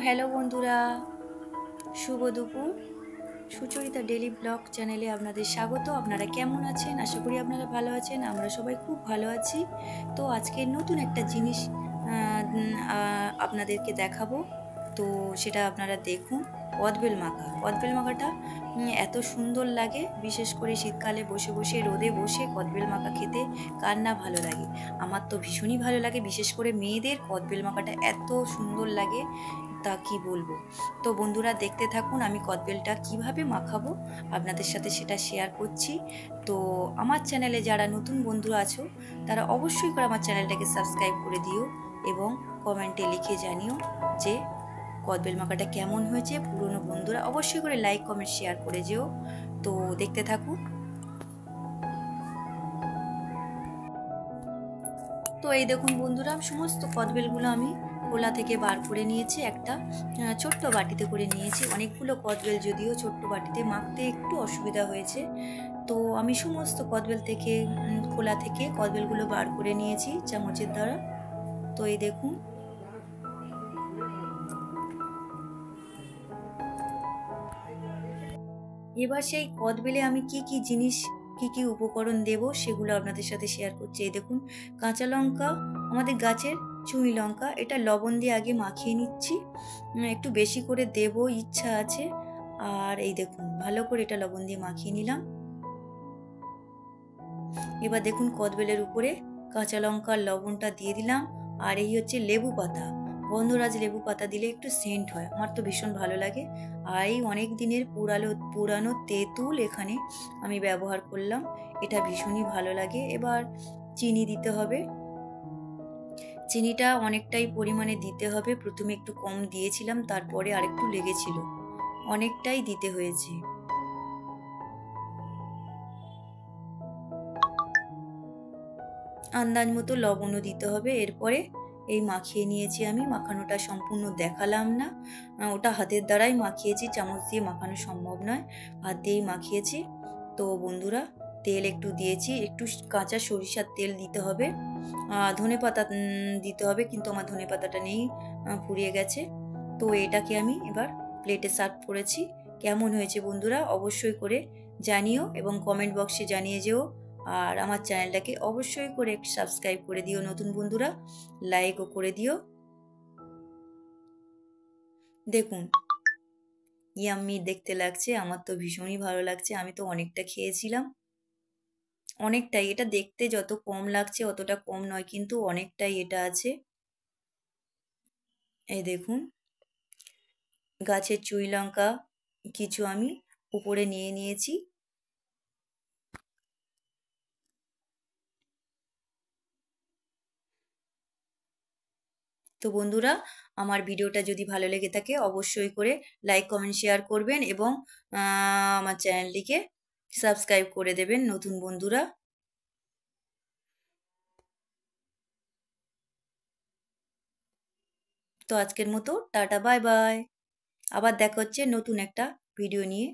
Hello বন্ধুরা, শুভ দুপুর। Sucharita daily blog চ্যানেলে আপনাদের স্বাগত। আপনারা কেমন আছেন? আশা করি আপনারা ভালো আছেন। আমরা সবাই খুব ভালো আছি। তো আজকে নতুন একটা জিনিস আপনাদেরকে দেখাবো। তো সেটা আপনারা দেখুন। কদবেল মাখা। কদবেল মাখাটা এত সুন্দর লাগে, বিশেষ করে শীতকালে বসে বসে রোদে বসে কদবেল মাখা খেতে কার না ভালো লাগে। আমার তো ভীষণই ভালো লাগে, বিশেষ করে মেয়েদের কদবেল মাখাটা এত সুন্দর লাগে তা কি বলবো। তো বন্ধুরা দেখতে থাকুন, আমি কদবেলটা কিভাবে মাখাবো আপনাদের সাথে সেটা শেয়ার করছি। তো আমার চ্যানেলে যারা নতুন বন্ধু আছো তারা অবশ্যই করে আমার চ্যানেলটাকে সাবস্ক্রাইব করে দিও এবং কমেন্টে লিখে জানিও যে কদবেল মাখাটা কেমন হয়েছে। পুরনো বন্ধুরা অবশ্যই করে লাইক কমেন্ট শেয়ার করে যেও। তো দেখতে থাকুন। তো এই দেখুন বন্ধুরা, সমস্ত কদবেলগুলো আমি খোলা থেকে বার করে নিয়েছি, একটা ছোট্ট বাটিতে করে নিয়েছি। অনেকগুলো কদবেল, যদিও ছোট্ট বাটিতে মাখতে একটু অসুবিধা হয়েছে। তো আমি সমস্ত কদবেল থেকে খোলা থেকে কদবেলগুলো বার করে নিয়েছি চামচের দ্বারা। তো এই দেখুন, এবার সেই কদবেলে আমি কি কি জিনিস, কি কি উপকরণ দেব সেগুলো আপনাদের সাথে শেয়ার করছি। এই দেখুন, কাঁচা লঙ্কা, আমাদের গাছের চুঁই লঙ্কা, এটা লবণ দিয়ে আগে মাখিয়ে নিচ্ছি। একটু বেশি করে দেব ইচ্ছা আছে। আর এই দেখুন, ভালো করে এটা লবণ দিয়ে মাখিয়ে নিলাম। এবার দেখুন কদবেলের উপরে কাঁচা লঙ্কার লবণটা দিয়ে দিলাম। আর এই হচ্ছে লেবু পাতা, গন্ধরাজ লেবু পাতা দিলে একটু সেন্ট হয়, আমার তো ভীষণ ভালো লাগে। আর এই অনেক দিনের পুরানো তেঁতুল এখানে আমি ব্যবহার করলাম, এটা ভীষণই ভালো লাগে। এবার চিনি দিতে হবে, চিনিটা অনেকটাই পরিমাণে দিতে হবে। প্রথমে একটু কম দিয়েছিলাম, তারপরে আরেকটু লেগেছিল, অনেকটাই দিতে হয়েছে। আন্দাজ মতো লবণও দিতে হবে। এরপরে এই মাখিয়ে নিয়েছি আমি, মাখানোটা সম্পূর্ণ দেখালাম না, ওটা হাতের দ্বারাই মাখিয়েছি, চামচ দিয়ে মাখানো সম্ভব নয়, হাত দিয়েই মাখিয়েছি। তো বন্ধুরা, তেল একটু দিয়েছি, একটু কাঁচা সরিষার তেল দিতে হবে। ধনে পাতা দিতে হবে, কিন্তু আমার ধনে পাতাটা নেই, ফুরিয়ে গেছে। তো এটাকে আমি এবার প্লেটে সার্ভ করেছি। কেমন হয়েছে বন্ধুরা অবশ্যই করে জানিও এবং কমেন্ট বক্সে জানিয়ে যেও। আর আমার চ্যানেলটাকে অবশ্যই করে সাবস্ক্রাইব করে দিও, নতুন বন্ধুরা লাইকও করে দিও। দেখুন, ইয়াম্মি দেখতে লাগছে, আমার তো ভীষণই ভালো লাগছে। আমি তো অনেকটা খেয়েছিলাম, অনেকটাই। এটা দেখতে যত কম লাগছে অতটা কম নয়, কিন্তু অনেকটাই এটা আছে। এই দেখুন, গাছের চুই লঙ্কা কিছু আমি উপরে নিয়ে নিয়েছি। তো বন্ধুরা, আমার ভিডিওটা যদি ভালো লেগে থাকে অবশ্যই করে লাইক কমেন্ট শেয়ার করবেন এবং আমার চ্যানেলটিকে সাবস্ক্রাইব করে দেবেন, নতুন বন্ধুরা। তো আজকের মতো টাটা, বাই বাই। আবার দেখা হচ্ছে নতুন একটা ভিডিও নিয়ে।